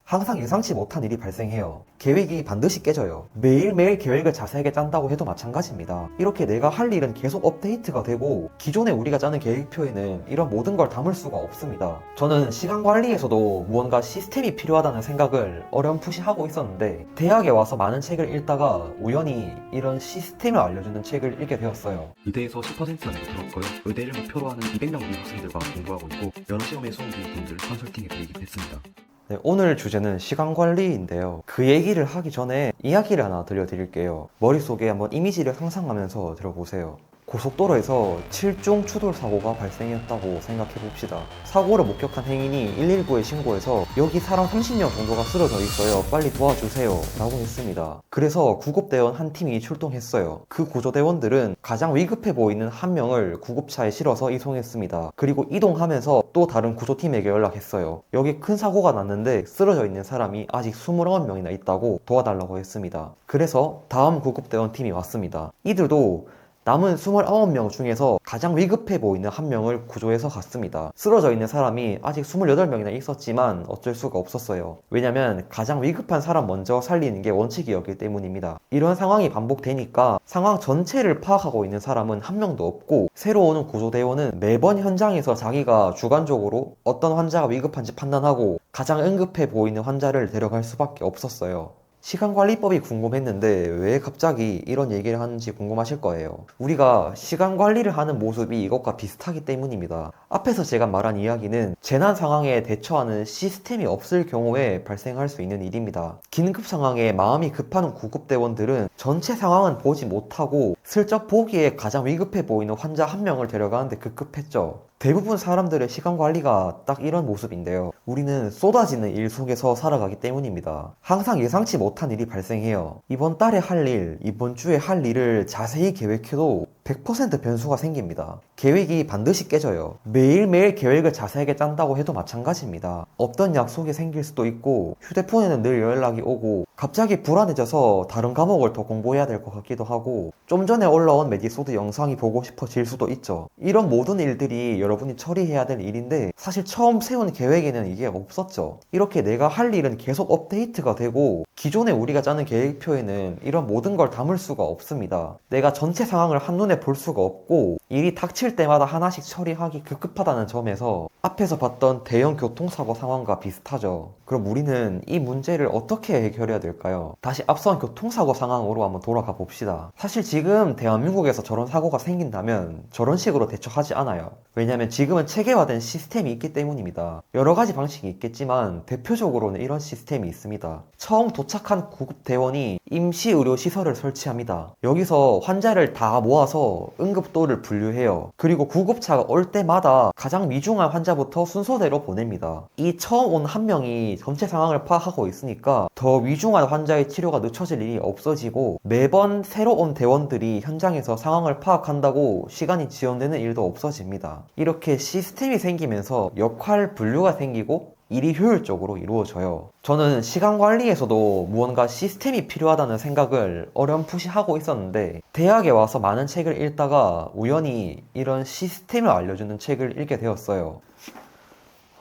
항상 예상치 못한 일이 발생해요. 계획이 반드시 깨져요. 매일매일 계획을 자세하게 짠다고 해도 마찬가지입니다. 이렇게 내가 할 일은 계속 업데이트가 되고 기존에 우리가 짜는 계획표에는 이런 모든 걸 담을 수가 없습니다. 저는 시간 관리에서도 무언가 시스템이 필요하다는 생각을 어렴풋이 하고 있었는데 대학에 와서 많은 책을 읽다가 우연히 이런 시스템을 알려주는 책을 읽게 되었어요. 의대에서 10%가 내고 들었고요. 의대를 목표로 하는 200명 정도 학생들과 공부하고 있고 여러 시험에 수험된 분들 컨설팅해드리기도 했습니다. 네, 오늘 주제는 시간 관리인데요. 그 얘기를 하기 전에 이야기를 하나 들려드릴게요. 머릿속에 한번 이미지를 상상하면서 들어보세요. 고속도로에서 7종 추돌 사고가 발생했다고 생각해 봅시다. 사고를 목격한 행인이 119에 신고해서 여기 사람 30명 정도가 쓰러져 있어요. 빨리 도와주세요. 라고 했습니다. 그래서 구급대원 한 팀이 출동했어요. 그 구조대원들은 가장 위급해 보이는 한 명을 구급차에 실어서 이송했습니다. 그리고 이동하면서 또 다른 구조팀에게 연락했어요. 여기 큰 사고가 났는데 쓰러져 있는 사람이 아직 29명이나 있다고 도와달라고 했습니다. 그래서 다음 구급대원 팀이 왔습니다. 이들도 남은 29명 중에서 가장 위급해 보이는 한 명을 구조해서 갔습니다. 쓰러져 있는 사람이 아직 28명이나 있었지만 어쩔 수가 없었어요. 왜냐면 가장 위급한 사람 먼저 살리는 게 원칙이었기 때문입니다. 이런 상황이 반복되니까 상황 전체를 파악하고 있는 사람은 한 명도 없고 새로 오는 구조대원은 매번 현장에서 자기가 주관적으로 어떤 환자가 위급한지 판단하고 가장 응급해 보이는 환자를 데려갈 수밖에 없었어요. 시간관리법이 궁금했는데 왜 갑자기 이런 얘기를 하는지 궁금하실 거예요. 우리가 시간 관리를 하는 모습이 이것과 비슷하기 때문입니다. 앞에서 제가 말한 이야기는 재난 상황에 대처하는 시스템이 없을 경우에 발생할 수 있는 일입니다. 긴급 상황에 마음이 급한 구급대원들은 전체 상황은 보지 못하고 슬쩍 보기에 가장 위급해 보이는 환자 한 명을 데려가는데 급급했죠. 대부분 사람들의 시간 관리가 딱 이런 모습인데요. 우리는 쏟아지는 일 속에서 살아가기 때문입니다. 항상 예상치 못한 일이 발생해요. 이번 달에 할 일, 이번 주에 할 일을 자세히 계획해도 100% 변수가 생깁니다. 계획이 반드시 깨져요. 매일매일 계획을 자세하게 짠다고 해도 마찬가지입니다. 없던 약속이 생길 수도 있고 휴대폰에는 늘 연락이 오고 갑자기 불안해져서 다른 과목을 더 공부해야 될 것 같기도 하고 좀 전에 올라온 메디소드 영상이 보고 싶어질 수도 있죠. 이런 모든 일들이 여러분이 처리해야 될 일인데 사실 처음 세운 계획에는 이게 없었죠. 이렇게 내가 할 일은 계속 업데이트가 되고 기존에 우리가 짜는 계획표에는 이런 모든 걸 담을 수가 없습니다. 내가 전체 상황을 한눈에 볼 수가 없고 일이 닥칠 때마다 하나씩 처리하기 급급하다는 점에서 앞에서 봤던 대형 교통사고 상황과 비슷하죠. 그럼 우리는 이 문제를 어떻게 해결해야 될까요? 다시 앞선 교통사고 상황으로 한번 돌아가 봅시다. 사실 지금 대한민국에서 저런 사고가 생긴다면 저런 식으로 대처하지 않아요. 왜냐하면 지금은 체계화된 시스템이 있기 때문입니다. 여러 가지 방식이 있겠지만 대표적으로는 이런 시스템이 있습니다. 처음 도착한 구급대원이 임시의료시설을 설치합니다. 여기서 환자를 다 모아서 응급도를 분류해요. 그리고 구급차가 올 때마다 가장 위중한 환자부터 순서대로 보냅니다. 이 처음 온 한 명이 전체 상황을 파악하고 있으니까 더 위중한 환자의 치료가 늦춰질 일이 없어지고 매번 새로 온 대원들이 현장에서 상황을 파악한다고 시간이 지연되는 일도 없어집니다. 이렇게 시스템이 생기면서 역할 분류가 생기고 일이 효율적으로 이루어져요. 저는 시간 관리에서도 무언가 시스템이 필요하다는 생각을 어렴풋이 하고 있었는데 대학에 와서 많은 책을 읽다가 우연히 이런 시스템을 알려주는 책을 읽게 되었어요.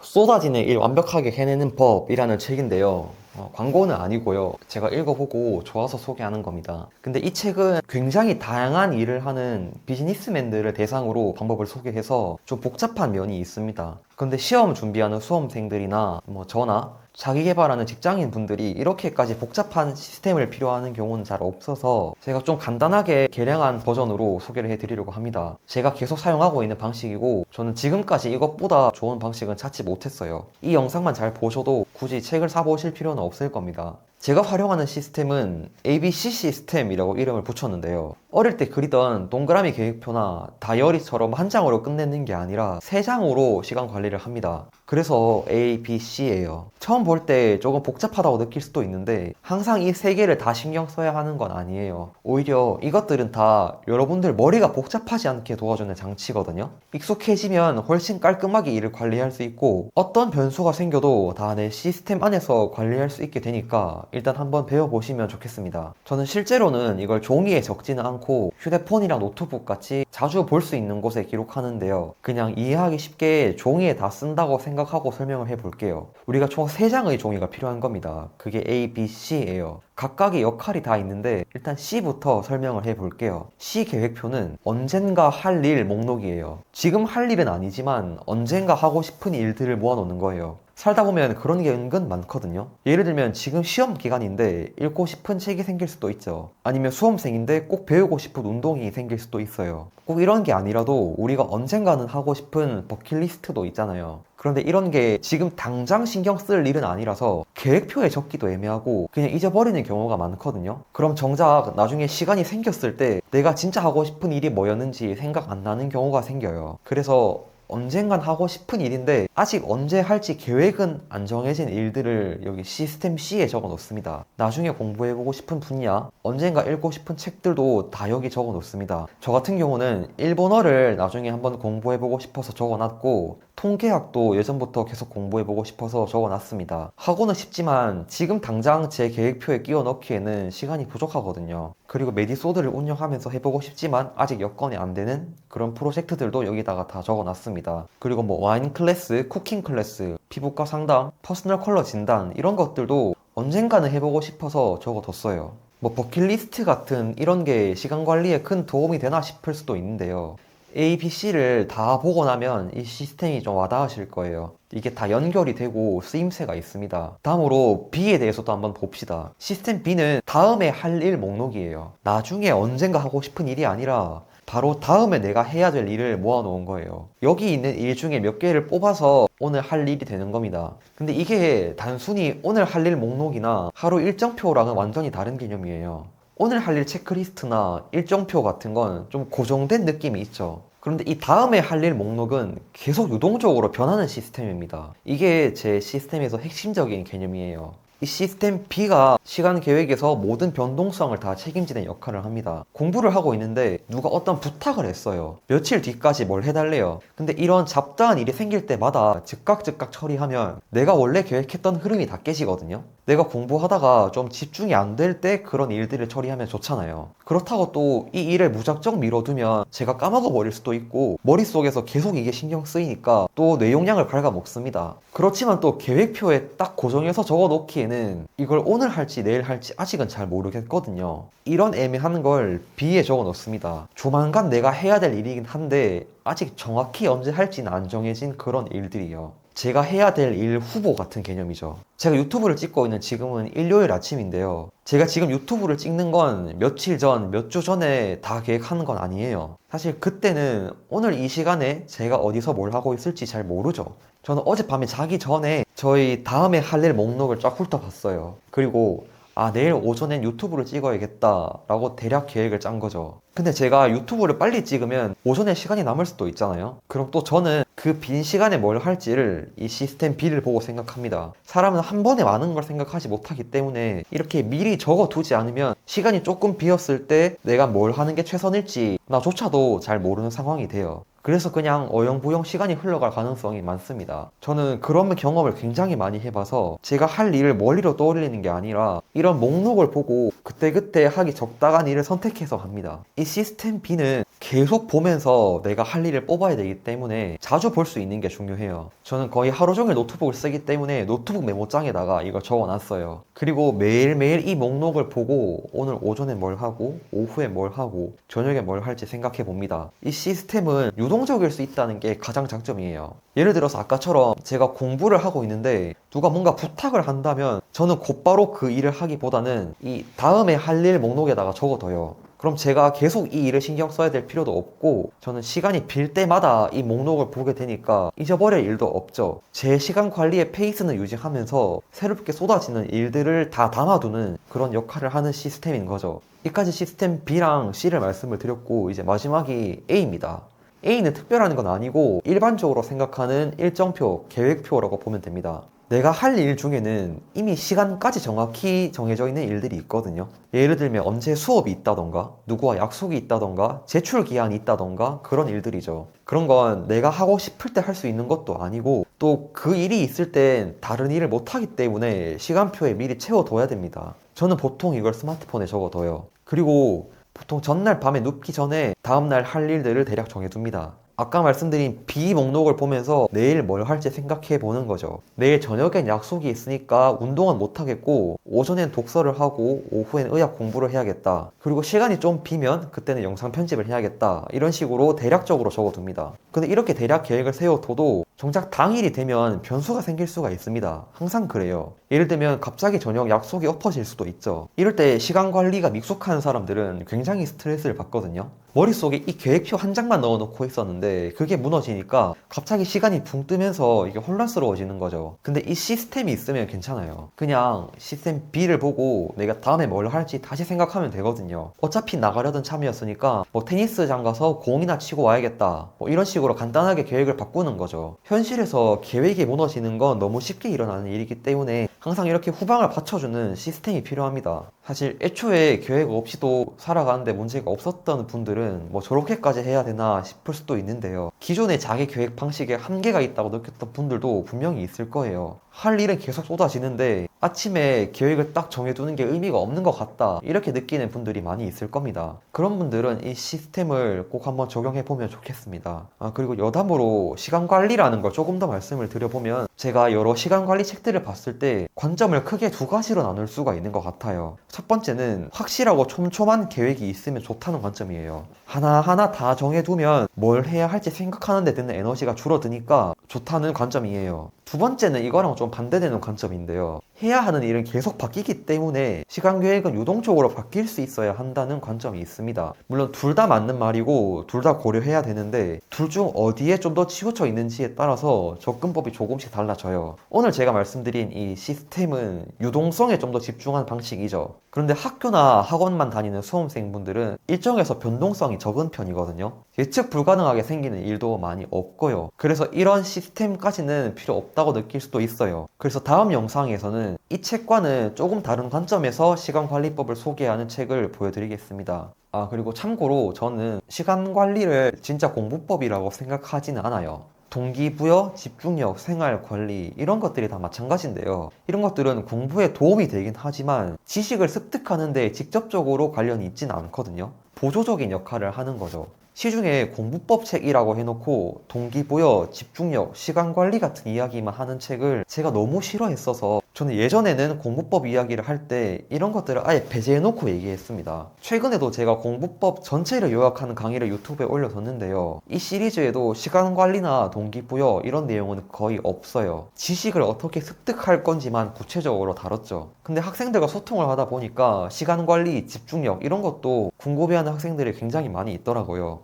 쏟아지는 일 완벽하게 해내는 법이라는 책인데요. 광고는 아니고요. 제가 읽어보고 좋아서 소개하는 겁니다. 근데 이 책은 굉장히 다양한 일을 하는 비즈니스맨들을 대상으로 방법을 소개해서 좀 복잡한 면이 있습니다. 근데 시험 준비하는 수험생들이나 저나 자기 개발하는 직장인 분들이 이렇게까지 복잡한 시스템을 필요하는 경우는 잘 없어서 제가 좀 간단하게 개량한 버전으로 소개를 해드리려고 합니다. 제가 계속 사용하고 있는 방식이고 저는 지금까지 이것보다 좋은 방식은 찾지 못했어요. 이 영상만 잘 보셔도 굳이 책을 사보실 필요는 없을 겁니다. 제가 활용하는 시스템은 ABC 시스템이라고 이름을 붙였는데요. 어릴 때 그리던 동그라미 계획표나 다이어리처럼 한 장으로 끝내는 게 아니라 세 장으로 시간 관리를 합니다. 그래서 ABC예요. 처음 볼 때 조금 복잡하다고 느낄 수도 있는데 항상 이 세 개를 다 신경 써야 하는 건 아니에요. 오히려 이것들은 다 여러분들 머리가 복잡하지 않게 도와주는 장치거든요. 익숙해지면 훨씬 깔끔하게 일을 관리할 수 있고 어떤 변수가 생겨도 다 내 시스템 안에서 관리할 수 있게 되니까 일단 한번 배워보시면 좋겠습니다. 저는 실제로는 이걸 종이에 적지는 않고 휴대폰이랑 노트북 같이 자주 볼 수 있는 곳에 기록하는데요. 그냥 이해하기 쉽게 종이에 다 쓴다고 생각하면 생각하고 설명을 해볼게요. 우리가 총 3장의 종이가 필요한 겁니다. 그게 A, B, C예요. 각각의 역할이 다 있는데 일단 C부터 설명을 해볼게요. C 계획표는 언젠가 할 일 목록이에요. 지금 할 일은 아니지만 언젠가 하고 싶은 일들을 모아놓는 거예요. 살다 보면 그런 게 은근 많거든요. 예를 들면 지금 시험 기간인데 읽고 싶은 책이 생길 수도 있죠. 아니면 수험생인데 꼭 배우고 싶은 운동이 생길 수도 있어요. 꼭 이런 게 아니라도 우리가 언젠가는 하고 싶은 버킷리스트도 있잖아요. 그런데 이런 게 지금 당장 신경 쓸 일은 아니라서 계획표에 적기도 애매하고 그냥 잊어버리는 경우가 많거든요. 그럼 정작 나중에 시간이 생겼을 때 내가 진짜 하고 싶은 일이 뭐였는지 생각 안 나는 경우가 생겨요. 그래서 언젠간 하고 싶은 일인데 아직 언제 할지 계획은 안 정해진 일들을 여기 시스템 C에 적어 놓습니다. 나중에 공부해보고 싶은 분야, 언젠가 읽고 싶은 책들도 다 여기 적어 놓습니다. 저 같은 경우는 일본어를 나중에 한번 공부해보고 싶어서 적어 놨고 통계학도 예전부터 계속 공부해보고 싶어서 적어놨습니다. 하고는 싶지만 지금 당장 제 계획표에 끼워 넣기에는 시간이 부족하거든요. 그리고 메디소드를 운영하면서 해보고 싶지만 아직 여건이 안 되는 그런 프로젝트들도 여기다가 다 적어놨습니다. 그리고 뭐 와인 클래스, 쿠킹 클래스, 피부과 상담, 퍼스널 컬러 진단 이런 것들도 언젠가는 해보고 싶어서 적어뒀어요. 뭐 버킷리스트 같은 이런 게 시간 관리에 큰 도움이 되나 싶을 수도 있는데요. A, B, C를 다 보고 나면 이 시스템이 좀 와닿으실 거예요. 이게 다 연결이 되고 쓰임새가 있습니다. 다음으로 B에 대해서도 한번 봅시다. 시스템 B는 다음에 할 일 목록이에요. 나중에 언젠가 하고 싶은 일이 아니라 바로 다음에 내가 해야 될 일을 모아놓은 거예요. 여기 있는 일 중에 몇 개를 뽑아서 오늘 할 일이 되는 겁니다. 근데 이게 단순히 오늘 할 일 목록이나 하루 일정표랑은 완전히 다른 개념이에요. 오늘 할 일 체크리스트나 일정표 같은 건 좀 고정된 느낌이 있죠. 그런데 이 다음에 할 일 목록은 계속 유동적으로 변하는 시스템입니다. 이게 제 시스템에서 핵심적인 개념이에요. 이 시스템 B가 시간 계획에서 모든 변동성을 다 책임지는 역할을 합니다. 공부를 하고 있는데 누가 어떤 부탁을 했어요. 며칠 뒤까지 뭘 해달래요. 근데 이런 잡다한 일이 생길 때마다 즉각 처리하면 내가 원래 계획했던 흐름이 다 깨지거든요. 내가 공부하다가 좀 집중이 안 될 때 그런 일들을 처리하면 좋잖아요. 그렇다고 또 이 일을 무작정 미뤄두면 제가 까먹어 버릴 수도 있고 머릿속에서 계속 이게 신경 쓰이니까 또 뇌용량을 갉아먹습니다. 그렇지만 또 계획표에 딱 고정해서 적어 놓기에는 이걸 오늘 할지 내일 할지 아직은 잘 모르겠거든요. 이런 애매한 걸 B에 적어 놓습니다. 조만간 내가 해야 될 일이긴 한데 아직 정확히 언제 할지는 안 정해진 그런 일들이요. 제가 해야 될 일 후보 같은 개념이죠. 제가 유튜브를 찍고 있는 지금은 일요일 아침인데요. 제가 지금 유튜브를 찍는 건 며칠 전, 몇 주 전에 다 계획하는 건 아니에요. 사실 그때는 오늘 이 시간에 제가 어디서 뭘 하고 있을지 잘 모르죠. 저는 어젯밤에 자기 전에 저희 다음에 할 일 목록을 쫙 훑어봤어요. 그리고 내일 오전엔 유튜브를 찍어야겠다 라고 대략 계획을 짠 거죠. 근데 제가 유튜브를 빨리 찍으면 오전에 시간이 남을 수도 있잖아요. 그럼 또 저는 그 빈 시간에 뭘 할지를 이 시스템 B를 보고 생각합니다. 사람은 한 번에 많은 걸 생각하지 못하기 때문에 이렇게 미리 적어두지 않으면 시간이 조금 비었을 때 내가 뭘 하는 게 최선일지 나조차도 잘 모르는 상황이 돼요. 그래서 그냥 어영부영 시간이 흘러갈 가능성이 많습니다. 저는 그런 경험을 굉장히 많이 해봐서 제가 할 일을 머리로 떠올리는 게 아니라 이런 목록을 보고 그때그때 하기 적당한 일을 선택해서 합니다. 이 시스템 B는 계속 보면서 내가 할 일을 뽑아야 되기 때문에 자주 볼 수 있는 게 중요해요. 저는 거의 하루 종일 노트북을 쓰기 때문에 노트북 메모장에다가 이걸 적어놨어요. 그리고 매일매일 이 목록을 보고 오늘 오전에 뭘 하고 오후에 뭘 하고 저녁에 뭘 할지 생각해 봅니다. 이 시스템은 유동적일 수 있다는 게 가장 장점이에요. 예를 들어서 아까처럼 제가 공부를 하고 있는데 누가 뭔가 부탁을 한다면 저는 곧바로 그 일을 하기보다는 이 다음에 할 일 목록에다가 적어둬요. 그럼 제가 계속 이 일을 신경 써야 될 필요도 없고 저는 시간이 빌 때마다 이 목록을 보게 되니까 잊어버릴 일도 없죠. 제 시간 관리의 페이스는 유지하면서 새롭게 쏟아지는 일들을 다 담아두는 그런 역할을 하는 시스템인 거죠. 이까지 시스템 B랑 C를 말씀을 드렸고 이제 마지막이 A입니다. A는 특별한 건 아니고 일반적으로 생각하는 일정표, 계획표라고 보면 됩니다. 내가 할 일 중에는 이미 시간까지 정확히 정해져 있는 일들이 있거든요. 예를 들면 언제 수업이 있다던가 누구와 약속이 있다던가 제출 기한이 있다던가 그런 일들이죠. 그런 건 내가 하고 싶을 때 할 수 있는 것도 아니고 또 그 일이 있을 땐 다른 일을 못하기 때문에 시간표에 미리 채워둬야 됩니다. 저는 보통 이걸 스마트폰에 적어둬요. 그리고 보통 전날 밤에 눕기 전에 다음날 할 일들을 대략 정해둡니다. 아까 말씀드린 B 목록을 보면서 내일 뭘 할지 생각해 보는 거죠. 내일 저녁엔 약속이 있으니까 운동은 못 하겠고 오전엔 독서를 하고 오후엔 의학 공부를 해야겠다. 그리고 시간이 좀 비면 그때는 영상 편집을 해야겠다. 이런 식으로 대략적으로 적어둡니다. 근데 이렇게 대략 계획을 세워둬도 정작 당일이 되면 변수가 생길 수가 있습니다. 항상 그래요. 예를 들면 갑자기 저녁 약속이 엎어질 수도 있죠. 이럴 때 시간 관리가 익숙한 사람들은 굉장히 스트레스를 받거든요. 머릿속에 이 계획표 한 장만 넣어놓고 있었는데 그게 무너지니까 갑자기 시간이 붕 뜨면서 이게 혼란스러워지는 거죠. 근데 이 시스템이 있으면 괜찮아요. 그냥 시스템 B를 보고 내가 다음에 뭘 할지 다시 생각하면 되거든요. 어차피 나가려던 참이었으니까 뭐 테니스장 가서 공이나 치고 와야겠다. 뭐 이런 식으로 간단하게 계획을 바꾸는 거죠. 현실에서 계획이 무너지는 건 너무 쉽게 일어나는 일이기 때문에 항상 이렇게 후방을 받쳐주는 시스템이 필요합니다. 사실 애초에 계획 없이도 살아가는데 문제가 없었던 분들은 뭐 저렇게까지 해야 되나 싶을 수도 있는데요. 기존의 자기 계획 방식에 한계가 있다고 느꼈던 분들도 분명히 있을 거예요. 할 일은 계속 쏟아지는데 아침에 계획을 딱 정해두는 게 의미가 없는 것 같다 이렇게 느끼는 분들이 많이 있을 겁니다. 그런 분들은 이 시스템을 꼭 한번 적용해 보면 좋겠습니다. 그리고 여담으로 시간 관리라는 걸 조금 더 말씀을 드려보면 제가 여러 시간 관리 책들을 봤을 때 관점을 크게 두 가지로 나눌 수가 있는 것 같아요. 첫 번째는 확실하고 촘촘한 계획이 있으면 좋다는 관점이에요. 하나하나 다 정해두면 뭘 해야 할지 생각하는 데 드는 에너지가 줄어드니까 좋다는 관점이에요. 두 번째는 이거랑 좀 반대되는 관점인데요. 해야 하는 일은 계속 바뀌기 때문에 시간 계획은 유동적으로 바뀔 수 있어야 한다는 관점이 있습니다. 물론 둘 다 맞는 말이고 둘 다 고려해야 되는데 둘 중 어디에 좀 더 치우쳐 있는지에 따라서 접근법이 조금씩 달라져요. 오늘 제가 말씀드린 이 시스템은 유동성에 좀 더 집중한 방식이죠. 그런데 학교나 학원만 다니는 수험생분들은 일정에서 변동성이 적은 편이거든요. 예측 불가능하게 생기는 일도 많이 없고요. 그래서 이런 시스템까지는 필요 없다고 느낄 수도 있어요. 그래서 다음 영상에서는 이 책과는 조금 다른 관점에서 시간관리법을 소개하는 책을 보여드리겠습니다. 그리고 참고로 저는 시간관리를 진짜 공부법이라고 생각하지는 않아요. 동기부여, 집중력, 생활관리 이런 것들이 다 마찬가지인데요. 이런 것들은 공부에 도움이 되긴 하지만 지식을 습득하는 데 직접적으로 관련이 있지는 않거든요. 보조적인 역할을 하는 거죠. 시중에 공부법 책이라고 해놓고 동기부여, 집중력, 시간관리 같은 이야기만 하는 책을 제가 너무 싫어했어서 저는 예전에는 공부법 이야기를 할 때 이런 것들을 아예 배제해놓고 얘기했습니다. 최근에도 제가 공부법 전체를 요약하는 강의를 유튜브에 올려뒀는데요. 이 시리즈에도 시간관리나 동기부여 이런 내용은 거의 없어요. 지식을 어떻게 습득할 건지만 구체적으로 다뤘죠. 근데 학생들과 소통을 하다 보니까 시간관리, 집중력 이런 것도 궁금해하는 학생들이 굉장히 많이 있더라고요.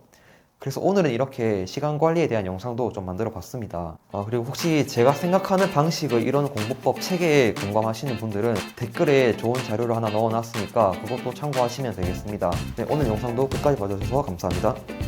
그래서 오늘은 이렇게 시간 관리에 대한 영상도 좀 만들어 봤습니다. 그리고 혹시 제가 생각하는 방식의 이런 공부법 체계에 공감하시는 분들은 댓글에 좋은 자료를 하나 넣어 놨으니까 그것도 참고하시면 되겠습니다. 네, 오늘 영상도 끝까지 봐주셔서 감사합니다.